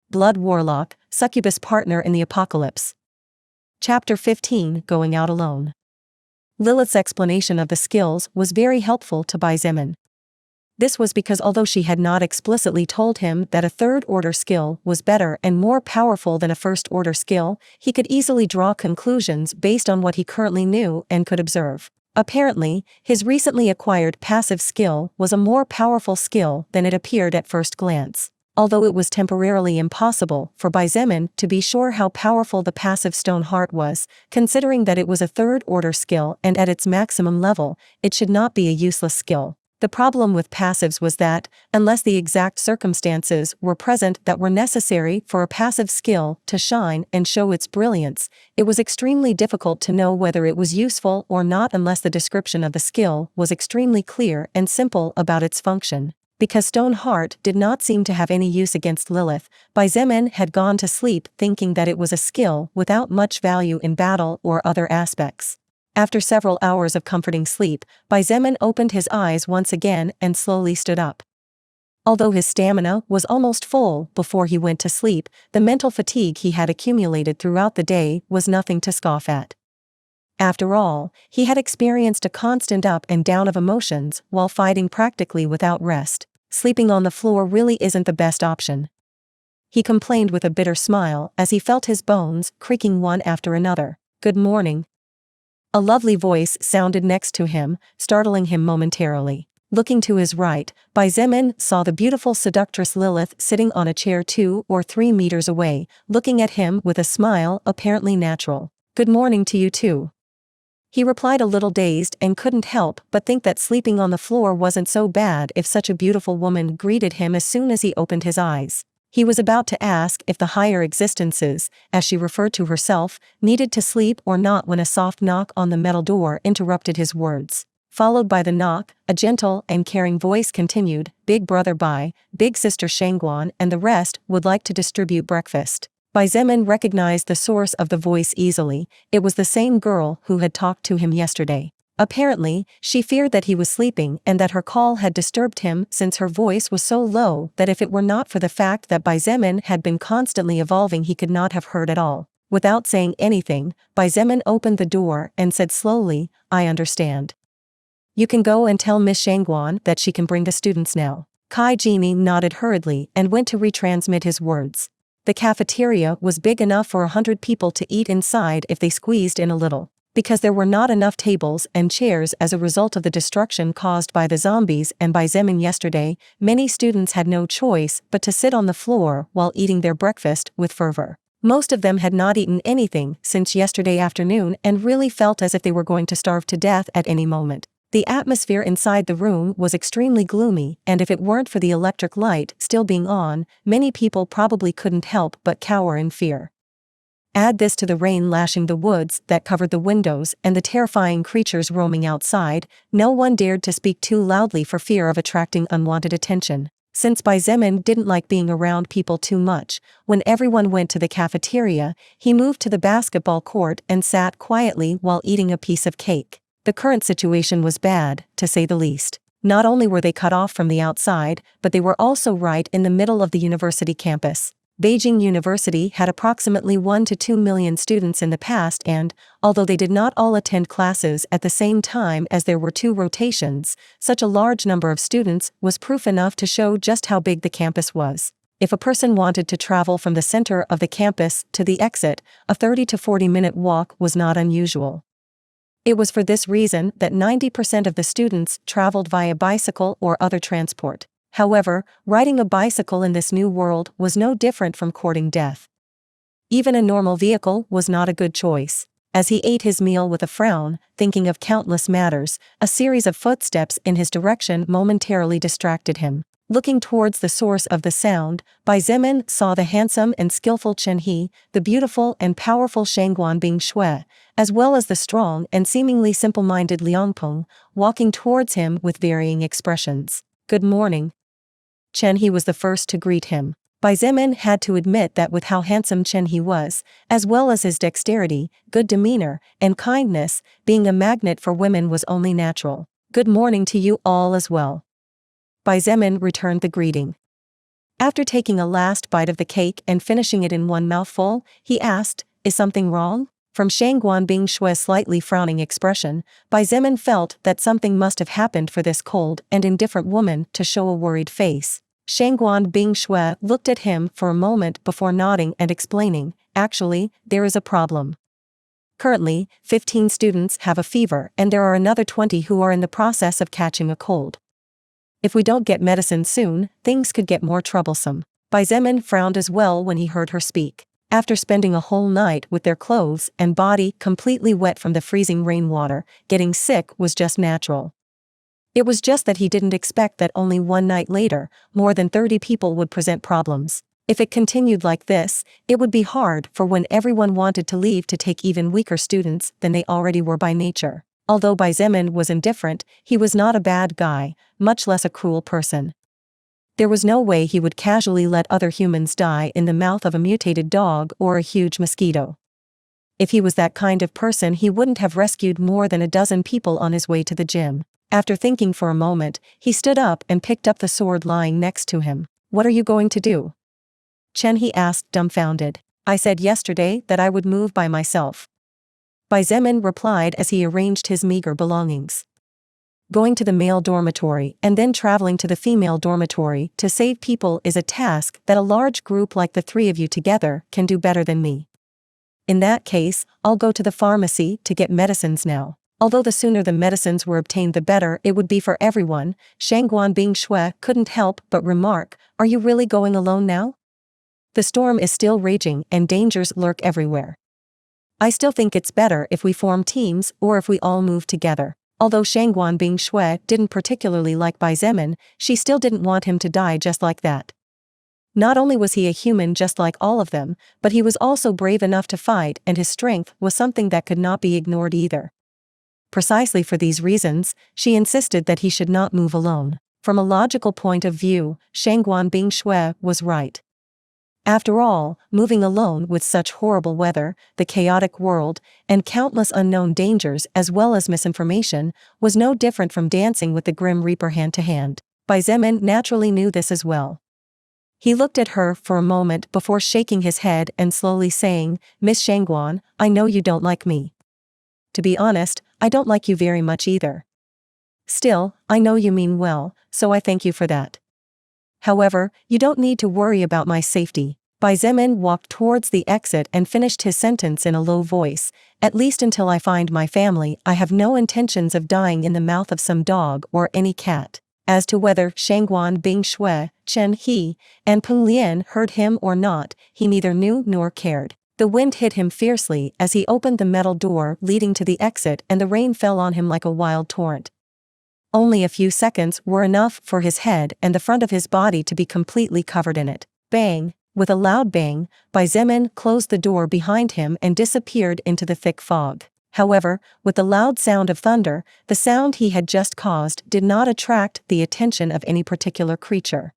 Blood Warlock, Succubus Partner in the Apocalypse. Chapter 15, Going Out Alone. Lilith's explanation of the skills was very helpful to Xietain. This was because although she had not explicitly told him that a third-order skill was better and more powerful than a first-order skill, he could easily draw conclusions based on what he currently knew and could observe. Apparently, his recently acquired passive skill was a more powerful skill than it appeared at first glance. Although it was temporarily impossible for Xietain to be sure how powerful the passive stone heart was, considering that it was a third-order skill and at its maximum level, it should not be a useless skill. The problem with passives was that, unless the exact circumstances were present that were necessary for a passive skill to shine and show its brilliance, it was extremely difficult to know whether it was useful or not unless the description of the skill was extremely clear and simple about its function. Because Stone Heart did not seem to have any use against Lilith, Xietain had gone to sleep thinking that it was a skill without much value in battle or other aspects. After several hours of comforting sleep, Xietain opened his eyes once again and slowly stood up. Although his stamina was almost full before he went to sleep, the mental fatigue he had accumulated throughout the day was nothing to scoff at. After all, he had experienced a constant up and down of emotions while fighting practically without rest. Sleeping on the floor really isn't the best option. He complained with a bitter smile as he felt his bones creaking one after another. "Good morning." A lovely voice sounded next to him, startling him momentarily. Looking to his right, Xietain saw the beautiful seductress Lilith sitting on a chair 2 or 3 meters away, looking at him with a smile apparently natural. "Good morning to you too." He replied a little dazed and couldn't help but think that sleeping on the floor wasn't so bad if such a beautiful woman greeted him as soon as he opened his eyes. He was about to ask if the higher existences, as she referred to herself, needed to sleep or not when a soft knock on the metal door interrupted his words. Followed by the knock, a gentle and caring voice continued, "Big brother Bai, big sister Shangguan and the rest would like to distribute breakfast." Xietain recognized the source of the voice easily. It was the same girl who had talked to him yesterday. Apparently, she feared that he was sleeping and that her call had disturbed him since her voice was so low that if it were not for the fact that Xietain had been constantly evolving he could not have heard at all. Without saying anything, Xietain opened the door and said slowly, "I understand. You can go and tell Miss Shangguan that she can bring the students now." Kai Genie nodded hurriedly and went to retransmit his words. The cafeteria was big enough for 100 people to eat inside if they squeezed in a little. Because there were not enough tables and chairs as a result of the destruction caused by the zombies and Xietain yesterday, many students had no choice but to sit on the floor while eating their breakfast with fervor. Most of them had not eaten anything since yesterday afternoon and really felt as if they were going to starve to death at any moment. The atmosphere inside the room was extremely gloomy, and if it weren't for the electric light still being on, many people probably couldn't help but cower in fear. Add this to the rain lashing the woods that covered the windows and the terrifying creatures roaming outside, no one dared to speak too loudly for fear of attracting unwanted attention. Since Xietain didn't like being around people too much, when everyone went to the cafeteria, he moved to the basketball court and sat quietly while eating a piece of cake. The current situation was bad, to say the least. Not only were they cut off from the outside, but they were also right in the middle of the university campus. Beijing University had approximately 1 to 2 million students in the past and, although they did not all attend classes at the same time as there were 2 rotations, such a large number of students was proof enough to show just how big the campus was. If a person wanted to travel from the center of the campus to the exit, a 30 to 40-minute walk was not unusual. It was for this reason that 90% of the students traveled via bicycle or other transport. However, riding a bicycle in this new world was no different from courting death. Even a normal vehicle was not a good choice. As he ate his meal with a frown, thinking of countless matters, a series of footsteps in his direction momentarily distracted him. Looking towards the source of the sound, Xietain saw the handsome and skillful Chen He, the beautiful and powerful Shangguan Bing Shui, as well as the strong and seemingly simple-minded Liangpeng, walking towards him with varying expressions. "Good morning." Chen He was the first to greet him. Xietain had to admit that with how handsome Chen He was, as well as his dexterity, good demeanor, and kindness, being a magnet for women was only natural. "Good morning to you all as well." Xietain returned the greeting. After taking a last bite of the cake and finishing it in one mouthful, he asked, "Is something wrong?" From Shangguan Bingshue's slightly frowning expression, Bai Zemin felt that something must have happened for this cold and indifferent woman to show a worried face. Shangguan Bingshue looked at him for a moment before nodding and explaining, "Actually, there is a problem. Currently, 15 students have a fever and there are another 20 who are in the process of catching a cold. If we don't get medicine soon, things could get more troublesome." Bai Zemin frowned as well when he heard her speak. After spending a whole night with their clothes and body completely wet from the freezing rainwater, getting sick was just natural. It was just that he didn't expect that only one night later, more than 30 people would present problems. If it continued like this, it would be hard for when everyone wanted to leave to take even weaker students than they already were by nature. Although Bai Zemin was indifferent, he was not a bad guy, much less a cruel person. There was no way he would casually let other humans die in the mouth of a mutated dog or a huge mosquito. If he was that kind of person, he wouldn't have rescued more than a dozen people on his way to the gym. After thinking for a moment, he stood up and picked up the sword lying next to him. "What are you going to do?" Chen, he asked, dumbfounded. "I said yesterday that I would move by myself," Bai Zemin replied as he arranged his meager belongings. "Going to the male dormitory and then traveling to the female dormitory to save people is a task that a large group like the three of you together can do better than me. In that case, I'll go to the pharmacy to get medicines now." Although the sooner the medicines were obtained the better it would be for everyone, Shangguan Bingshue couldn't help but remark, "Are you really going alone now? The storm is still raging and dangers lurk everywhere. I still think it's better if we form teams or if we all move together." Although Shangguan Bingshue didn't particularly like Bai Zemin, she still didn't want him to die just like that. Not only was he a human just like all of them, but he was also brave enough to fight, and his strength was something that could not be ignored either. Precisely for these reasons, she insisted that he should not move alone. From a logical point of view, Shangguan Bingshue was right. After all, moving alone with such horrible weather, the chaotic world, and countless unknown dangers as well as misinformation, was no different from dancing with the Grim Reaper hand to hand. Bai Zemin naturally knew this as well. He looked at her for a moment before shaking his head and slowly saying, "Miss Shangguan, I know you don't like me. To be honest, I don't like you very much either. Still, I know you mean well, so I thank you for that. However, you don't need to worry about my safety." Bai Zemin walked towards the exit and finished his sentence in a low voice, "At least until I find my family, I have no intentions of dying in the mouth of some dog or any cat." As to whether Shangguan Bingshue, Chen He, and Peng Lian heard him or not, he neither knew nor cared. The wind hit him fiercely as he opened the metal door leading to the exit, and the rain fell on him like a wild torrent. Only a few seconds were enough for his head and the front of his body to be completely covered in it. Bang! With a loud bang, Bai Zemin closed the door behind him and disappeared into the thick fog. However, with the loud sound of thunder, the sound he had just caused did not attract the attention of any particular creature.